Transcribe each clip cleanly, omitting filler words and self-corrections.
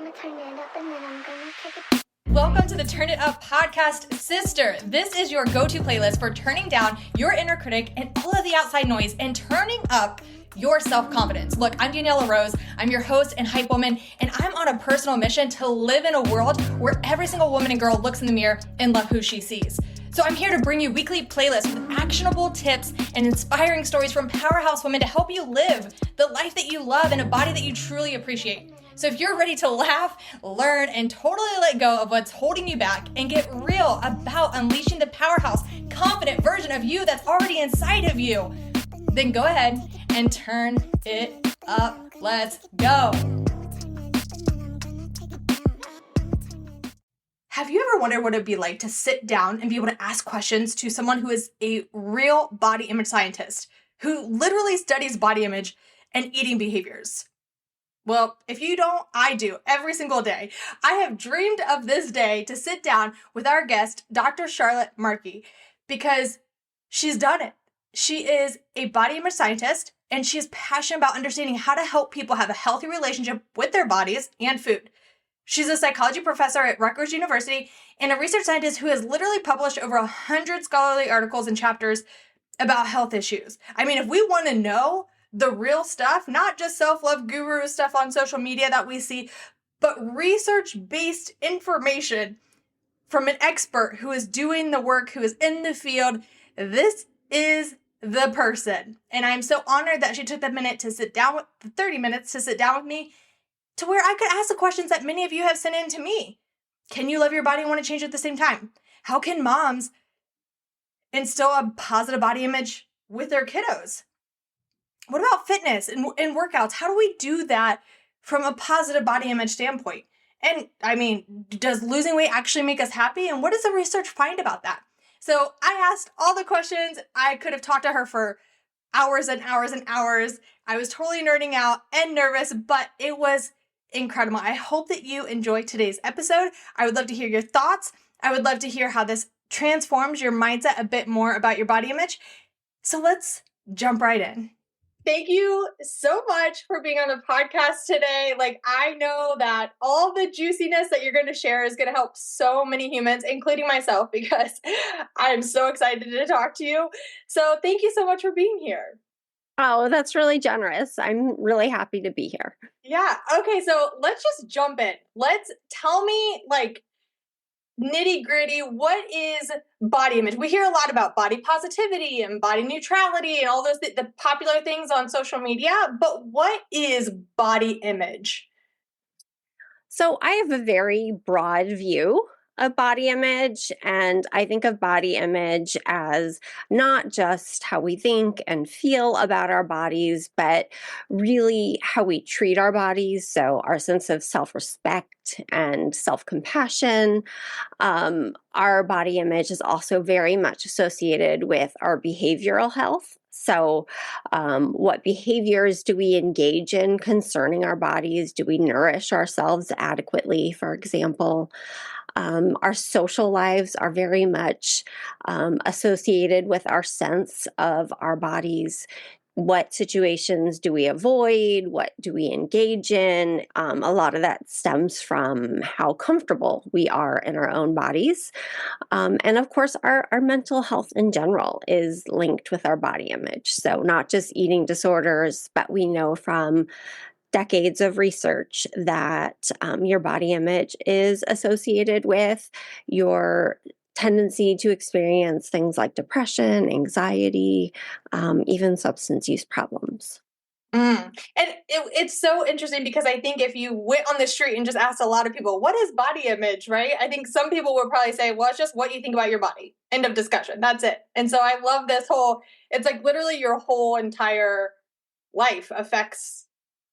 gonna turn it up and then I'm gonna take it. Welcome to the Turn It Up podcast, sister. This is your go-to playlist for turning down your inner critic and all of the outside noise and turning up your self-confidence. Look, I'm Daniela Rose. I'm your host and hype woman, and I'm on a personal mission to live in a world where every single woman and girl looks in the mirror and love who she sees. So I'm here to bring you weekly playlists with actionable tips and inspiring stories from powerhouse women to help you live the life that you love in a body that you truly appreciate. So if you're ready to laugh, learn, and totally let go of what's holding you back and get real about unleashing the powerhouse, confident version of you that's already inside of you, then go ahead and turn it up. Let's go. Have you ever wondered what it'd be like to sit down and be able to ask questions to someone who is a real body image scientist, who literally studies body image and eating behaviors? Well, if you don't, I do every single day. I have dreamed of this day to sit down with our guest, Dr. Charlotte Markey, because she's done it. She is a body image scientist, and she is passionate about understanding how to help people have a healthy relationship with their bodies and food. She's a psychology professor at Rutgers University and a research scientist who has literally published over 100 scholarly articles and chapters about health issues. I mean, if we want to know the real stuff, not just self-love guru stuff on social media that we see, but research-based information from an expert who is doing the work, who is in the field, this is the person. And I'm so honored that she took the 30 minutes to sit down with me to where I could ask the questions that many of you have sent in to me. Can you love your body and want to change at the same time? How can moms instill a positive body image with their kiddos? What about fitness and workouts? How do we do that from a positive body image standpoint? And I mean, does losing weight actually make us happy? And what does the research find about that? So I asked all the questions. I could have talked to her for hours and hours and hours. I was totally nerding out and nervous, but it was incredible. I hope that you enjoyed today's episode. I would love to hear your thoughts. I would love to hear how this transforms your mindset a bit more about your body image. So let's jump right in. Thank you so much for being on the podcast today. Like, I know that all the juiciness that you're going to share is going to help so many humans, including myself, because I'm so excited to talk to you. So thank you so much for being here. Oh, that's really generous. I'm really happy to be here. Yeah. Okay. So let's just jump in. Tell me, like, nitty gritty, what is body image? We hear a lot about body positivity and body neutrality and all those the popular things on social media, but what is body image? So I have a very broad view of body image, and I think of body image as not just how we think and feel about our bodies, but really how we treat our bodies. So our sense of self-respect and self-compassion. Our body image is also very much associated with our behavioral health. So what behaviors do we engage in concerning our bodies? Do we nourish ourselves adequately, for example? Our social lives are very much associated with our sense of our bodies. What situations do we avoid? What do we engage in? A lot of that stems from how comfortable we are in our own bodies. And of course, our mental health in general is linked with our body image. So not just eating disorders, but we know from decades of research that your body image is associated with your tendency to experience things like depression, anxiety, even substance use problems. And it's so interesting because I think if you went on the street and just asked a lot of people, what is body image, right? I think some people would probably say, well, it's just what you think about your body. End of discussion. That's it. And so I love this it's like literally your whole entire life affects,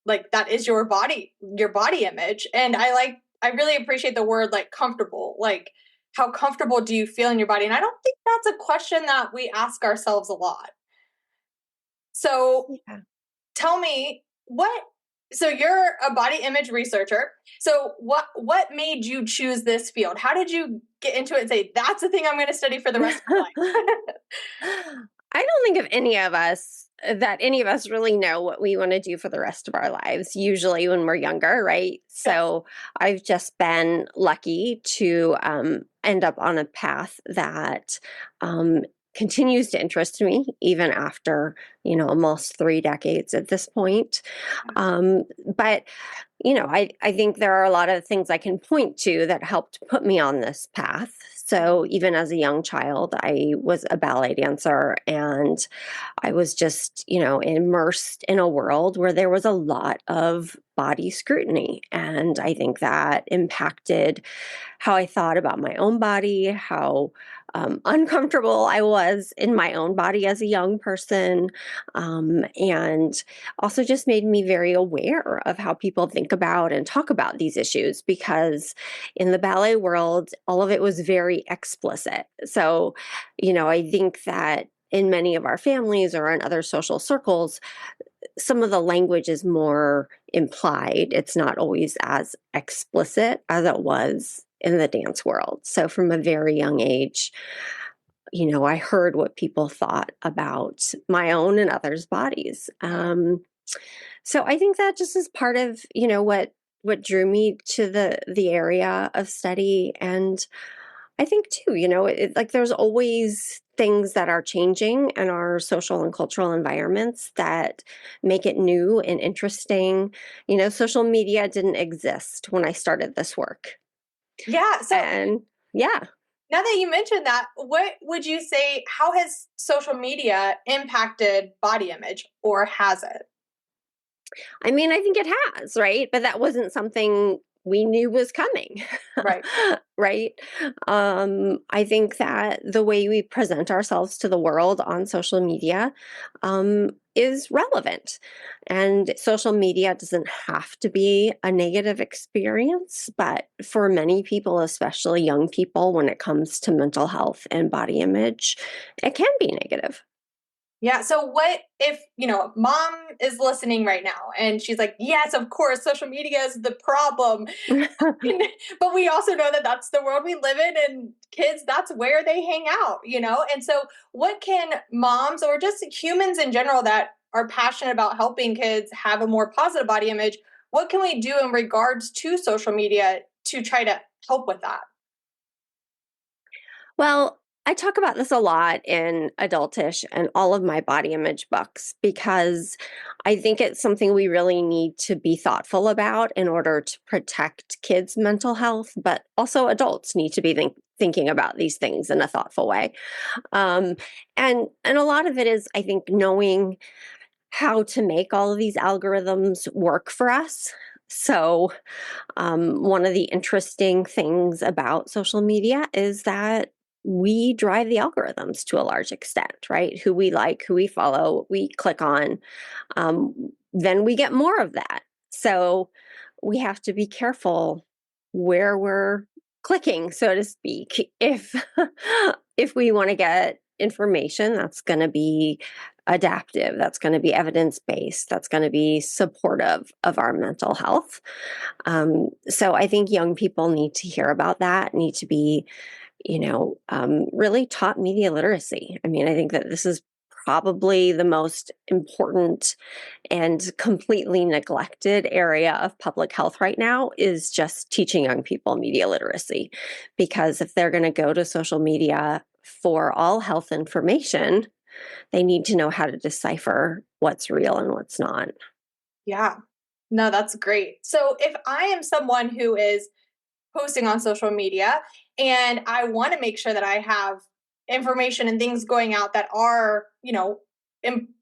like, that is your body image. And I really appreciate the word, like, comfortable. Like, how comfortable do you feel in your body? And I don't think that's a question that we ask ourselves a lot. So Tell me, so you're a body image researcher. So what made you choose this field? How did you get into it and say, that's the thing I'm going to study for the rest of my life? I don't think of any of us that any of us really know what we want to do for the rest of our lives, usually when we're younger, right? So I've just been lucky to end up on a path that continues to interest me even after, almost 3 decades at this point. But I think there are a lot of things I can point to that helped put me on this path. So even as a young child, I was a ballet dancer, and I was just, immersed in a world where there was a lot of body scrutiny. And I think that impacted how I thought about my own body, how uncomfortable I was in my own body as a young person, and also just made me very aware of how people think about and talk about these issues, because in the ballet world, all of it was very explicit. So, I think that in many of our families or in other social circles, some of the language is more implied. It's not always as explicit as it was in the dance world. So from a very young age, I heard what people thought about my own and others' bodies. So I think that just is part of, what drew me to the area of study. And I think too, like there's always things that are changing in our social and cultural environments that make it new and interesting. Social media didn't exist when I started this work. Yeah. So And yeah. now that you mentioned that, what would you say, how has social media impacted body image, or has it? I mean, I think it has, right? But that wasn't something we knew was coming. Right. Right? I think that the way we present ourselves to the world on social media is relevant. And social media doesn't have to be a negative experience, but for many people, especially young people, when it comes to mental health and body image, it can be negative. Yeah. So what if, mom is listening right now and she's like, yes, of course, social media is the problem. But we also know that that's the world we live in, and kids, that's where they hang out, And so what can moms, or just humans in general that are passionate about helping kids have a more positive body image, what can we do in regards to social media to try to help with that? Well, I talk about this a lot in Adultish and all of my body image books, because I think it's something we really need to be thoughtful about in order to protect kids' mental health, but also adults need to be thinking about these things in a thoughtful way. Um, and a lot of it is, I think, knowing how to make all of these algorithms work for us. So, one of the interesting things about social media is that we drive the algorithms to a large extent, right? Who we like, who we follow, we click on, then we get more of that. So we have to be careful where we're clicking, so to speak. If if we want to get information that's going to be adaptive, that's going to be evidence-based, that's going to be supportive of our mental health. So I think young people need to hear about that, need to be, really taught media literacy. I mean, I think that this is probably the most important and completely neglected area of public health right now, is just teaching young people media literacy. Because if they're going to go to social media for all health information, they need to know how to decipher what's real and what's not. Yeah. No, that's great. So if I am someone who is posting on social media and I want to make sure that I have information and things going out that are,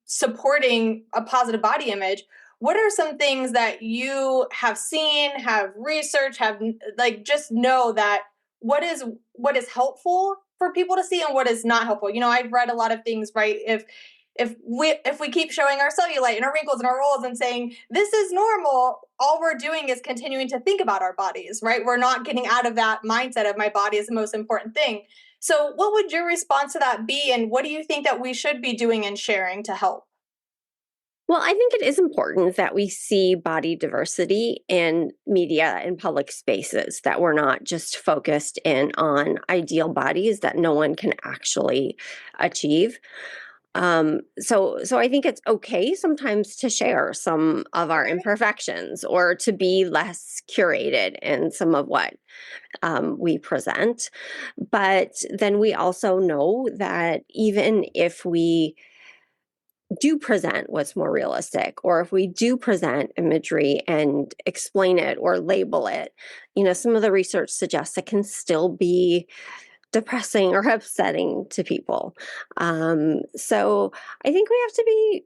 supporting a positive body image, what are some things that you have seen, have researched, have like just know that what is helpful for people to see and what is not helpful? I've read a lot of things, right? If we keep showing our cellulite and our wrinkles and our rolls and saying this is normal, all we're doing is continuing to think about our bodies, right? We're not getting out of that mindset of my body is the most important thing. So what would your response to that be, and what do you think that we should be doing and sharing to help? Well, I think it is important that we see body diversity in media and public spaces, that we're not just focused in on ideal bodies that no one can actually achieve. So I think it's okay sometimes to share some of our Okay. imperfections or to be less curated in some of what we present. But then we also know that even if we do present what's more realistic, or if we do present imagery and explain it or label it, some of the research suggests it can still be depressing or upsetting to people. So I think we have to be,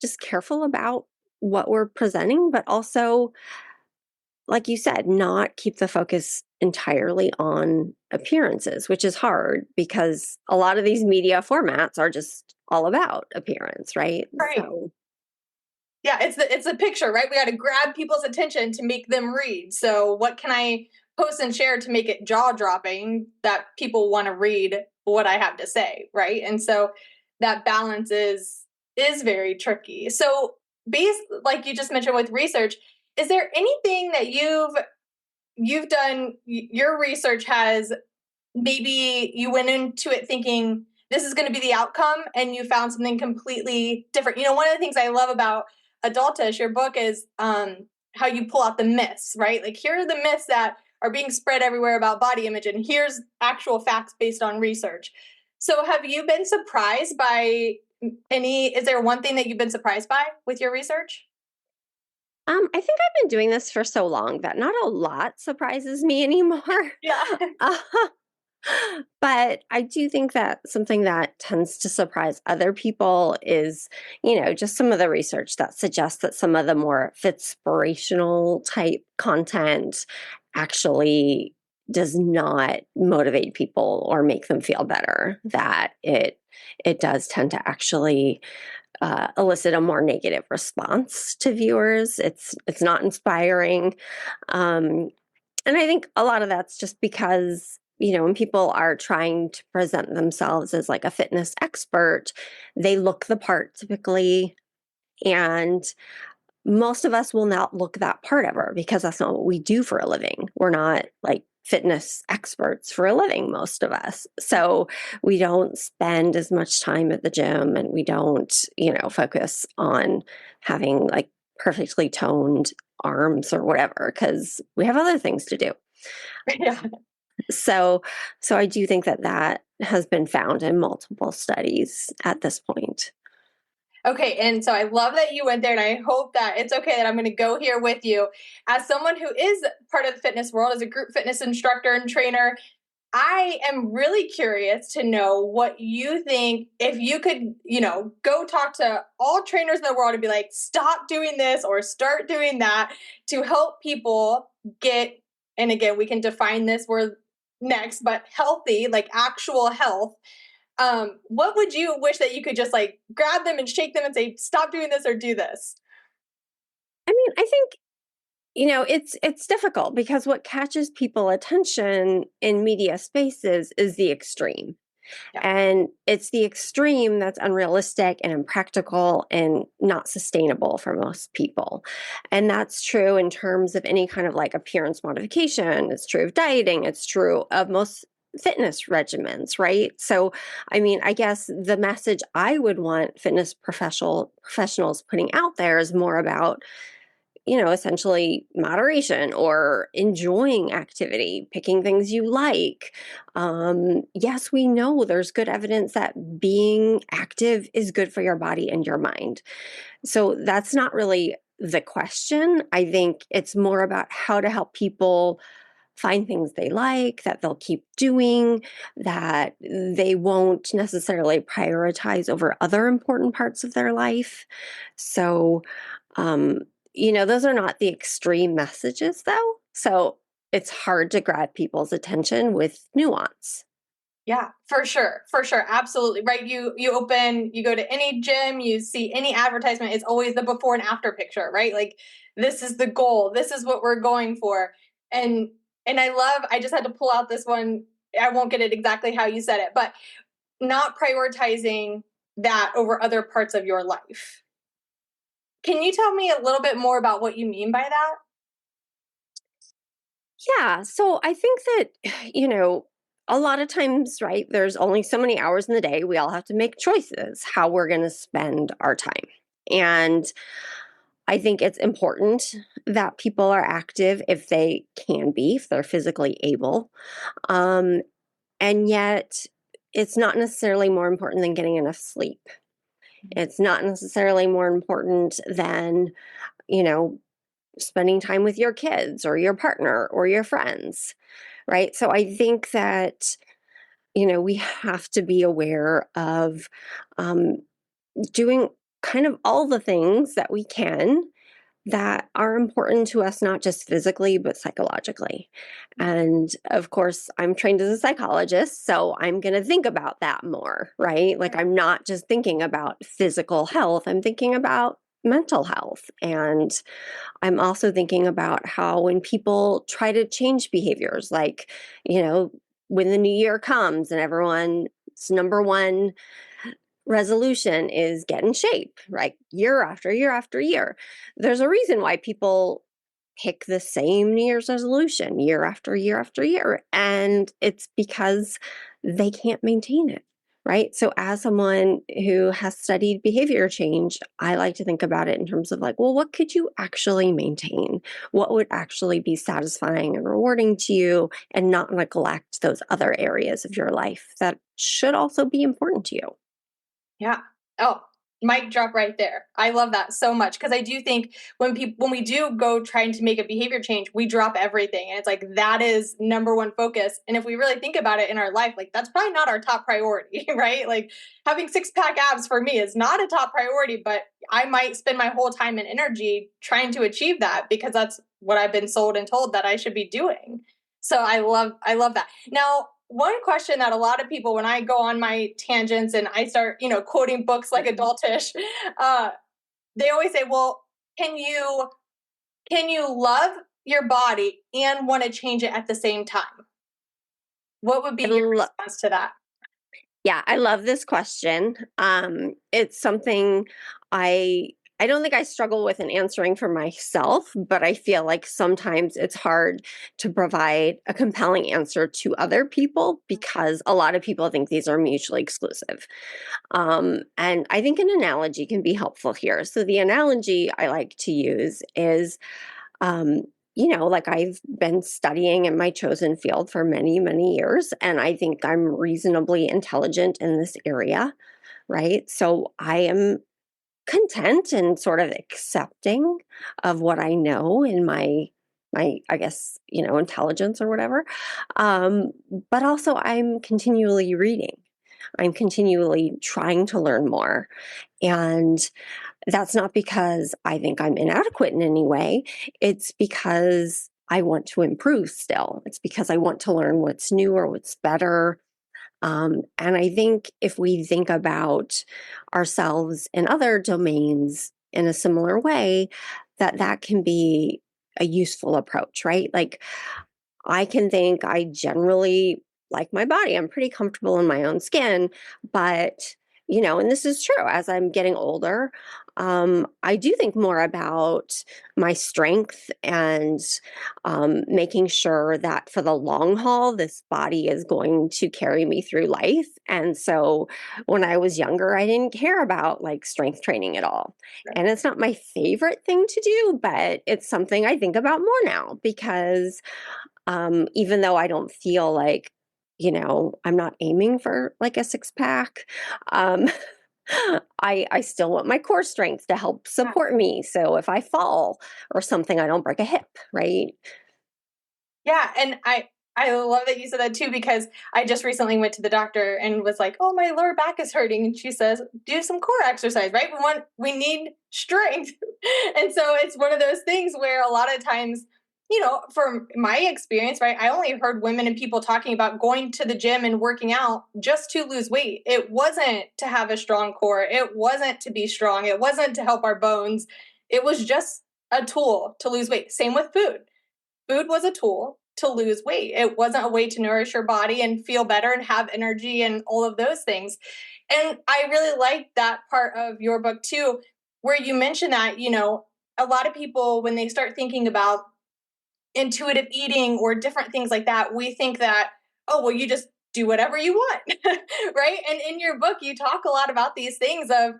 just careful about what we're presenting, but also, like you said, not keep the focus entirely on appearances, which is hard because a lot of these media formats are just all about appearance, right? Right. So, Yeah, it's the picture, right? We got to grab people's attention to make them read. So what can I post and share to make it jaw dropping that people want to read what I have to say, right? And so that balance is very tricky. So based like you just mentioned with research, is there anything that you've done your research has maybe you went into it thinking this is going to be the outcome and you found something completely different. One of the things I love about Adultish, your book, is how you pull out the myths, right? Like, here are the myths that are being spread everywhere about body image, and here's actual facts based on research. So, have you been surprised by is there one thing that you've been surprised by with your research? I think I've been doing this for so long that not a lot surprises me anymore. Yeah. Uh, But I do think that something that tends to surprise other people is, just some of the research that suggests that some of the more inspirational type content actually does not motivate people or make them feel better. That it does tend to actually elicit a more negative response to viewers. It's not inspiring. And I think a lot of that's just because, when people are trying to present themselves as like a fitness expert, they look the part typically. And most of us will not look that part ever because that's not what we do for a living. We're not like fitness experts for a living, most of us. So we don't spend as much time at the gym and we don't, focus on having like perfectly toned arms or whatever because we have other things to do. Yeah. So, so I do think that that has been found in multiple studies at this point. Okay, and so I love that you went there, and I hope that it's okay that I'm going to go here with you. As someone who is part of the fitness world, as a group fitness instructor and trainer, I am really curious to know what you think if you could, go talk to all trainers in the world and be like, stop doing this or start doing that to help people get, and again, we can define this word next, but healthy, like actual health. What would you wish that you could just like grab them and shake them and say, stop doing this or do this? I mean, I think it's difficult because what catches people attention in media spaces is the extreme. Yeah. And it's the extreme that's unrealistic and impractical and not sustainable for most people. And that's true in terms of any kind of like appearance modification. It's true of dieting. It's true of most fitness regimens, right? So, I mean, I guess the message I would want fitness professionals putting out there is more about essentially moderation or enjoying activity, picking things you like. Yes, we know there's good evidence that being active is good for your body and your mind. So that's not really the question. I think it's more about how to help people find things they like, that they'll keep doing, that they won't necessarily prioritize over other important parts of their life. So, um, those are not the extreme messages though. So it's hard to grab people's attention with nuance. Yeah, for sure. For sure. Absolutely. Right. You go to any gym, you see any advertisement, it's always the before and after picture, right? Like, this is the goal. This is what we're going for. And I just had to pull out this one. I won't get it exactly how you said it, but not prioritizing that over other parts of your life. Can you tell me a little bit more about what you mean by that? Yeah. So I think that, you know, a lot of times, right, there's only so many hours in the day. We all have to make choices how we're going to spend our time. And I think it's important that people are active if they can be, if they're physically able. Um, and yet, it's not necessarily more important than getting enough sleep. It's not necessarily more important than, you know, spending time with your kids or your partner or your friends, right? So I think that, we have to be aware of um, doing kind of all the things that we can that are important to us, not just physically, but psychologically. And of course, I'm trained as a psychologist, so I'm going to think about that more, right? Like, I'm not just thinking about physical health, I'm thinking about mental health. And I'm also thinking about how when people try to change behaviors, like, when the new year comes and everyone's number one resolution is get in shape, right? Year after year after year. There's a reason why people pick the same New Year's resolution year after year after year. And it's because they can't maintain it, right? So, as someone who has studied behavior change, I like to think about it in terms of like, well, what could you actually maintain? What would actually be satisfying and rewarding to you, and not neglect those other areas of your life that should also be important to you? Yeah. Oh, mic drop right there. I love that so much because I do think when we do go trying to make a behavior change, we drop everything, and it's like that is number one focus. And if we really think about it in our life, like that's probably not our top priority, right? Like having six-pack abs for me is not a top priority, but I might spend my whole time and energy trying to achieve that because that's what I've been sold and told that I should be doing. So I love that. Now, one question that a lot of people, when I go on my tangents and I start, quoting books like adultish, uh, they always say, "Well, can you love your body and want to change it at the same time?" What would be I your lo- response to that? Yeah, I love this question. It's something I I don't think I struggle with in answering for myself, but I feel like sometimes it's hard to provide a compelling answer to other people because a lot of people think these are mutually exclusive. And I think an analogy can be helpful here. So the analogy I like to use is um, like I've been studying in my chosen field for many, many years, and I think I'm reasonably intelligent in this area, right? So I am content and sort of accepting of what I know in my I guess, intelligence or whatever. Um, but also I'm continually reading. I'm continually trying to learn more. And that's not because I think I'm inadequate in any way. It's because I want to improve still. It's because I want to learn what's new or what's better. And I think if we think about ourselves in other domains in a similar way, that can be a useful approach, right? Like, I can think I generally like my body. I'm pretty comfortable in my own skin, but and this is true as I'm getting older, I do think more about my strength and making sure that for the long haul, this body is going to carry me through life. And so when I was younger, I didn't care about like strength training at all. And it's not my favorite thing to do, but it's something I think about more now because even though I don't feel like, I'm not aiming for like a six pack. Um, I still want my core strength to help support me. So if I fall or something, I don't break a hip, right? Yeah, and I love that you said that too because I just recently went to the doctor and was like, "Oh, my lower back is hurting," and she says, "Do some core exercise, right? We need strength," and so it's one of those things where a lot of times, from my experience, right, I only heard women and people talking about going to the gym and working out just to lose weight. It wasn't to have a strong core. It wasn't to be strong. It wasn't to help our bones. It was just a tool to lose weight. Same with food. Food was a tool to lose weight. It wasn't a way to nourish your body and feel better and have energy and all of those things. And I really like that part of your book too, where you mention that, a lot of people, when they start thinking about intuitive eating or different things like that, we think that, oh, well, you just do whatever you want, right? And in your book, you talk a lot about these things of,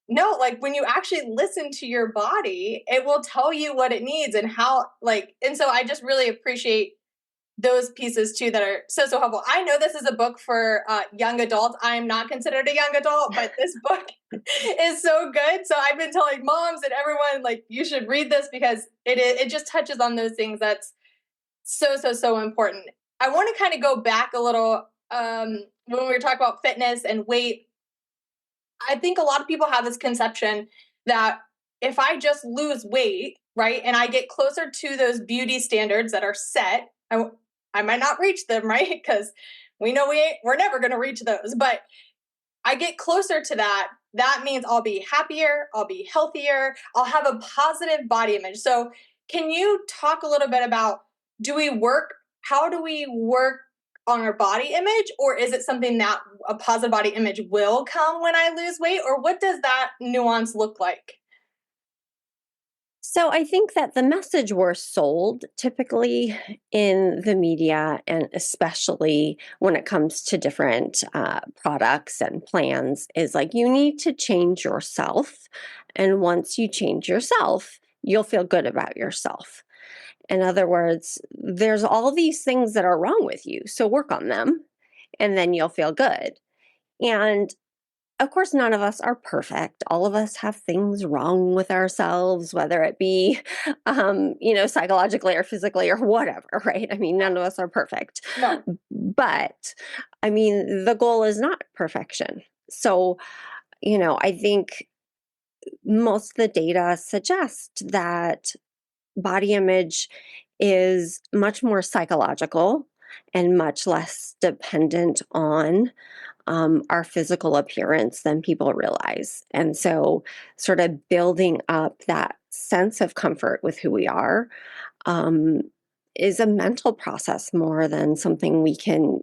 no, like when you actually listen to your body, it will tell you what it needs and how, like, and so I just really appreciate those pieces too that are so helpful. I know this is a book for young adults. I am not considered a young adult, but this book is so good. So I've been telling moms and everyone, like, you should read this because it just touches on those things that's so important. I want to kind of go back a little when we were talking about fitness and weight. I think a lot of people have this conception that if I just lose weight, right, and I get closer to those beauty standards that are set, I might not reach them, right? Because we know we're never going to reach those. But I get closer to that, that means I'll be happier, I'll be healthier, I'll have a positive body image. So, can you talk a little bit about how do we work on our body image, or is it something that a positive body image will come when I lose weight, or what does that nuance look like? So I think that the message we're sold typically in the media, and especially when it comes to different products and plans, is like you need to change yourself. And once you change yourself, you'll feel good about yourself. In other words, there's all these things that are wrong with you. So work on them and then you'll feel good. And of course, none of us are perfect. All of us have things wrong with ourselves, whether it be, psychologically or physically or whatever, right? I mean, none of us are perfect. No. But I mean, the goal is not perfection. So, I think most of the data suggest that body image is much more psychological and much less dependent on our physical appearance than people realize. And so, sort of building up that sense of comfort with who we are um, is a mental process more than something we can,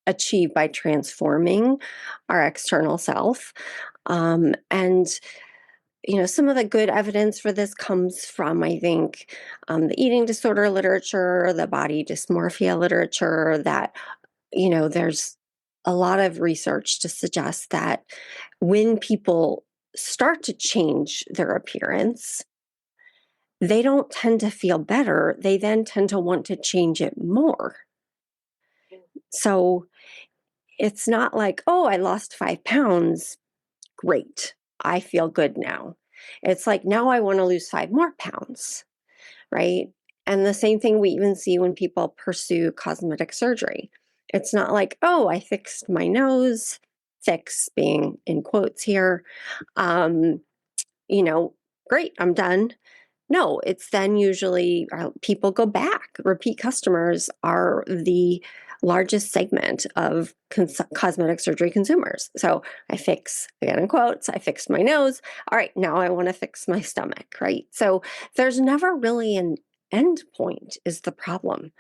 achieve by transforming our external self. And some of the good evidence for this comes from, I think, the eating disorder literature, the body dysmorphia literature, that, there's a lot of research to suggest that when people start to change their appearance, they don't tend to feel better. They then tend to want to change it more. So it's not like, oh, I lost 5 pounds. Great. I feel good now. It's like, now I want to lose 5 more pounds, right? And the same thing we even see when people pursue cosmetic surgery. It's not like, oh, I fixed my nose, fix being in quotes here. Um, Great, I'm done. No, it's then usually people go back. Repeat customers are the largest segment of cosmetic surgery consumers. So I fix, again in quotes, I fixed my nose. All right, now I want to fix my stomach, right? So there's never really an end point is the problem.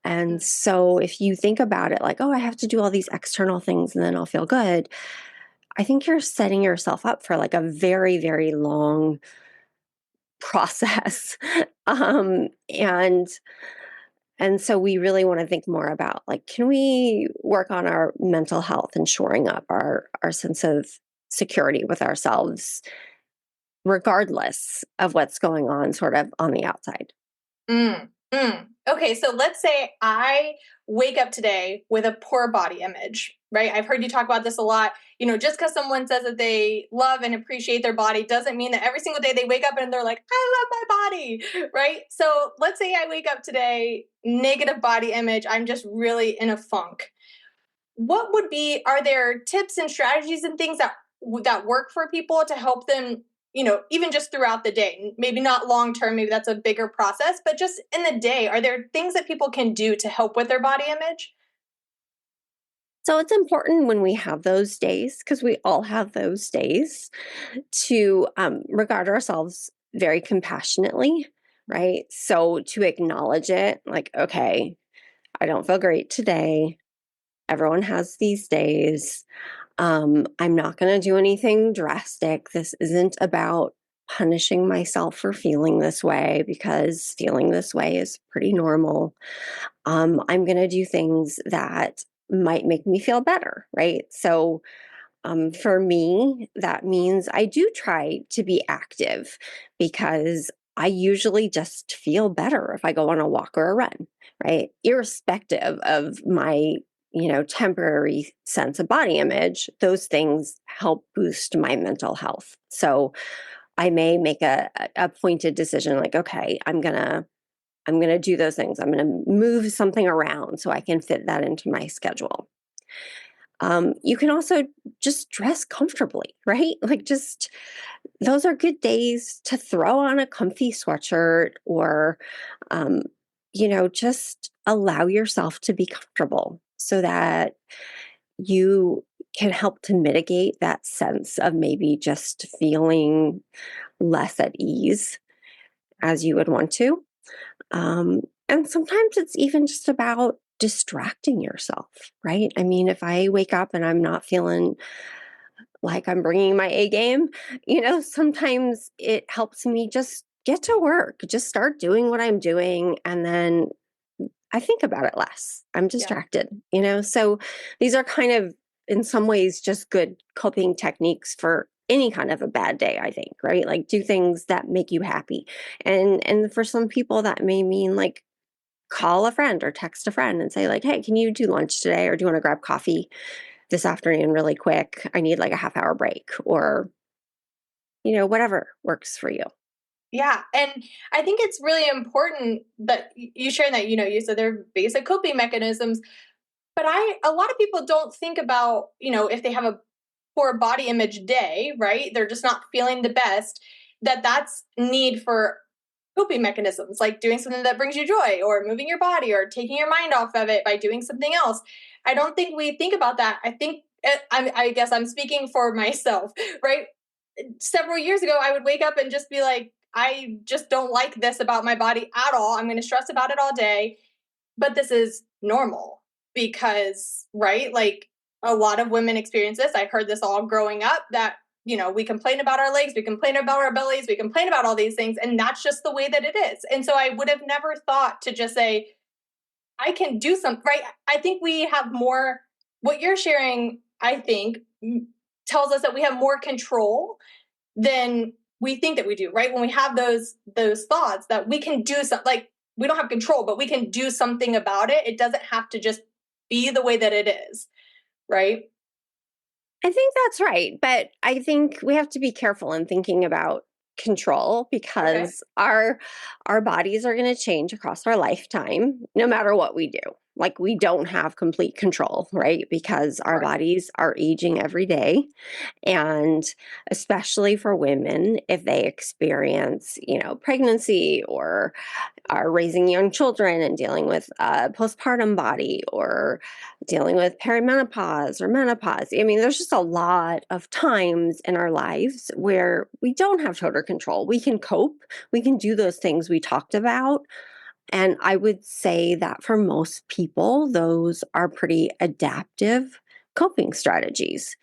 And so if you think about it like, oh, I have to do all these external things and then I'll feel good, I think you're setting yourself up for like a very, very long process. um, and and so we really want to think more about like, can we work on our mental health and shoring up our sense of security with ourselves, regardless of what's going on sort of on the outside. Okay, so let's say I wake up today with a poor body image, right? I've heard you talk about this a lot. Just because someone says that they love and appreciate their body doesn't mean that every single day they wake up and they're like, I love my body, right? So let's say I wake up today, negative body image, I'm just really in a funk. Are there tips and strategies and things that work for people to help them, even just throughout the day? Maybe not long term, maybe that's a bigger process, but just in the day, are there things that people can do to help with their body image? So it's important when we have those days, because we all have those days, to regard ourselves very compassionately, right? So to acknowledge it, like, okay, I don't feel great today. Everyone has these days. I'm not going to do anything drastic. This isn't about punishing myself for feeling this way, because feeling this way is pretty normal. I'm going to do things that might make me feel better, right? So for me, that means I do try to be active because I usually just feel better if I go on a walk or a run, right? Irrespective of my, temporary sense of body image, those things help boost my mental health. So I may make a pointed decision like, okay, I'm gonna do those things. I'm gonna move something around so I can fit that into my schedule. You can also just dress comfortably, right? Like, just those are good days to throw on a comfy sweatshirt or, um, just allow yourself to be comfortable so that you can help to mitigate that sense of maybe just feeling less at ease as you would want to. And sometimes it's even just about distracting yourself, right? I mean, if I wake up and I'm not feeling like I'm bringing my A game, sometimes it helps me just get to work, just start doing what I'm doing. And then I think about it less. I'm Yeah. distracted. So these are kind of, in some ways, just good coping techniques for any kind of a bad day, I think, right? Like, do things that make you happy. And for some people that may mean like call a friend or text a friend and say like, "Hey, can you do lunch today, or do you want to grab coffee this afternoon really quick? I need like a half hour break," or whatever works for you. Yeah. And I think it's really important that you share that, you said they're basic coping mechanisms, but a lot of people don't think about, if they have a poor body image day, right? They're just not feeling the best, that's need for coping mechanisms, like doing something that brings you joy or moving your body or taking your mind off of it by doing something else. I don't think we think about that. I think I guess I'm speaking for myself, right? Several years ago, I would wake up and just be like, I just don't like this about my body at all. I'm going to stress about it all day. But this is normal because, right? Like, a lot of women experience this. I've heard this all growing up that, we complain about our legs, we complain about our bellies, we complain about all these things. And that's just the way that it is. And so I would have never thought to just say, I can do something, right? I think we have more, what you're sharing, I think, tells us that we have more control than we think that we do, right? When we have those thoughts that we can do something, like, we don't have control, but we can do something about it. It doesn't have to just be the way that it is, right? I think that's right. But I think we have to be careful in thinking about control Okay. because our bodies are going to change across our lifetime no matter what we do. Like, we don't have complete control, right? Because our Right. bodies are aging every day. And especially for women, if they experience, pregnancy or are raising young children and dealing with a postpartum body or dealing with perimenopause or menopause. I mean, there's just a lot of times in our lives where we don't have total control. We can cope, we can do those things we talked about. And I would say that for most people, those are pretty adaptive coping strategies.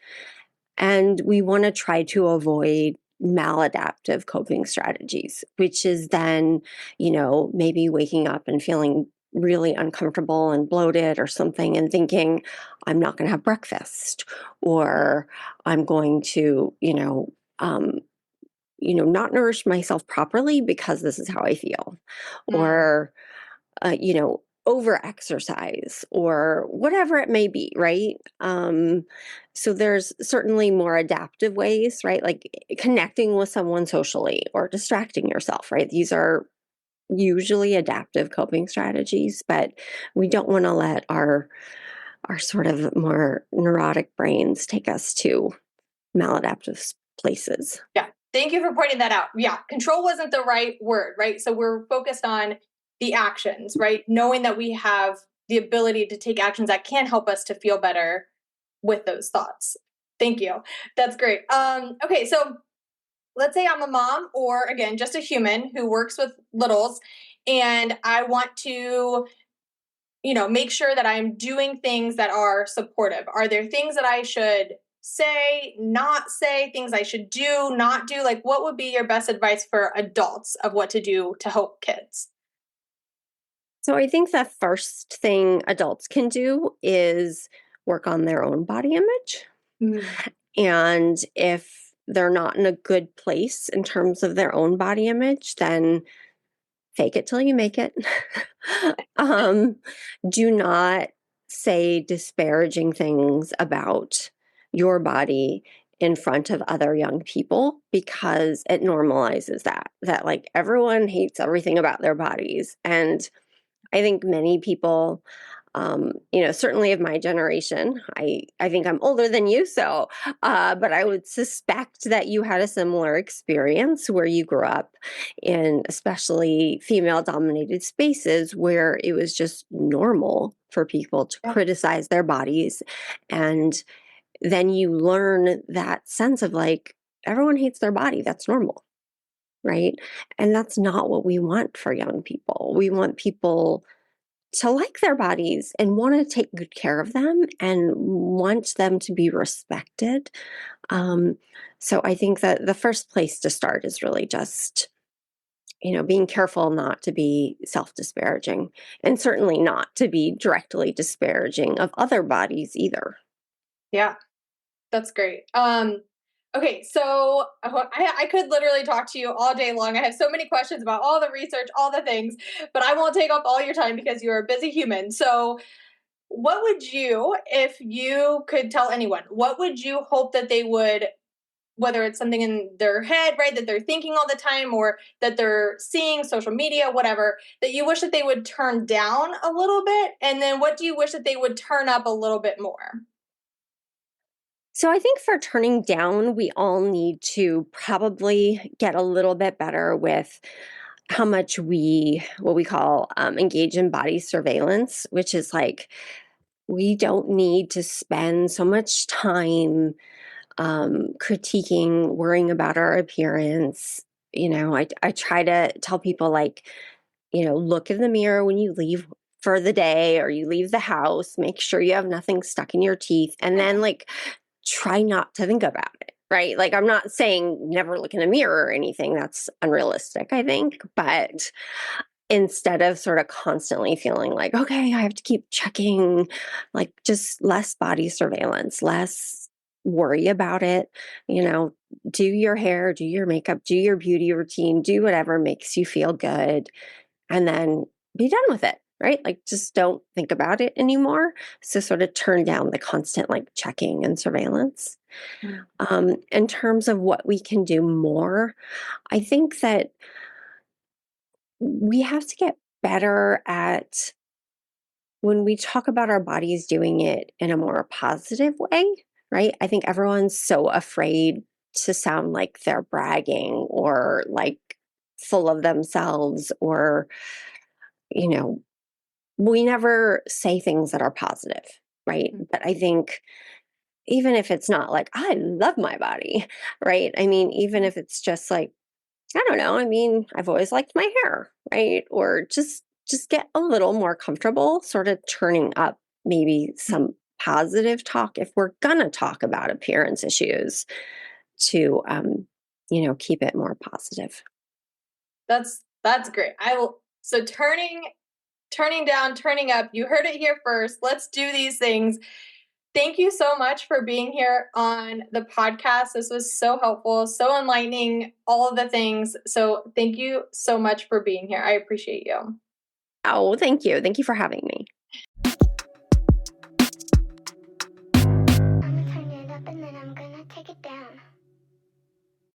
And we want to try to avoid maladaptive coping strategies, which is then, maybe waking up and feeling really uncomfortable and bloated or something and thinking, I'm not going to have breakfast, or I'm going to, not nourish myself properly because this is how I feel, Mm. or over exercise or whatever it may be, right? So there's certainly more adaptive ways, right? Like connecting with someone socially or distracting yourself, right? These are usually adaptive coping strategies, but we don't want to let our sort of more neurotic brains take us to maladaptive places. Yeah. Thank you for pointing that out. Yeah. Control wasn't the right word, right? So we're focused on the actions, right? Knowing that we have the ability to take actions that can help us to feel better with those thoughts. Thank you. That's great. Okay. So let's say I'm a mom, or again, just a human who works with littles, and I want to, make sure that I'm doing things that are supportive. Are there things that I should say, not say, things I should do, not do? Like, what would be your best advice for adults of what to do to help kids? So I think the first thing adults can do is work on their own body image. And if they're not in a good place in terms of their own body image, then fake it till you make it. um, do not say disparaging things about your body in front of other young people, because it normalizes that like everyone hates everything about their bodies. And I think many people, certainly of my generation, I think I'm older than you, so, but I would suspect that you had a similar experience where you grew up in especially female dominated spaces where it was just normal for people to criticize their bodies. And then you learn that sense of like, everyone hates their body. That's normal. Right. And that's not what we want for young people. We want people to like their bodies and want to take good care of them and want them to be respected. So I think that the first place to start is really just, being careful not to be self-disparaging, and certainly not to be directly disparaging of other bodies either. Yeah, that's great. Okay, so I could literally talk to you all day long. I have so many questions about all the research, all the things, but I won't take up all your time because you're a busy human. So, what would you, if you could tell anyone, what would you hope that they would, whether it's something in their head, right, that they're thinking all the time or that they're seeing social media, whatever, that you wish that they would turn down a little bit? And then what do you wish that they would turn up a little bit more? So I think for turning down, we all need to probably get a little bit better with how much what we call engage in body surveillance, which is like, we don't need to spend so much time critiquing, worrying about our appearance. I try to tell people, like, look in the mirror when you leave for the day or you leave the house, make sure you have nothing stuck in your teeth, and then like try not to think about it. Right. Like, I'm not saying never look in a mirror or anything. That's unrealistic, I think. But instead of sort of constantly feeling like, okay, I have to keep checking, like just less body surveillance, less worry about it, do your hair, do your makeup, do your beauty routine, do whatever makes you feel good, and then be done with it. Right. Like, just don't think about it anymore. So sort of turn down the constant like checking and surveillance. In terms of what we can do more, I think that we have to get better at, when we talk about our bodies, doing it in a more positive way, right? I think everyone's so afraid to sound like they're bragging or like full of themselves, or, we never say things that are positive, right? But I think even if it's not like, I love my body, right? I mean, even if it's just like, I don't know. I mean, I've always liked my hair, right? Or just get a little more comfortable, sort of turning up maybe some positive talk if we're gonna talk about appearance issues, to keep it more positive. That's great. I will. So turning down, turning up. You heard it here first. Let's do these things. Thank you so much for being here on the podcast. This was so helpful, so enlightening, all of the things. So thank you so much for being here. I appreciate you. Oh, thank you. Thank you for having me.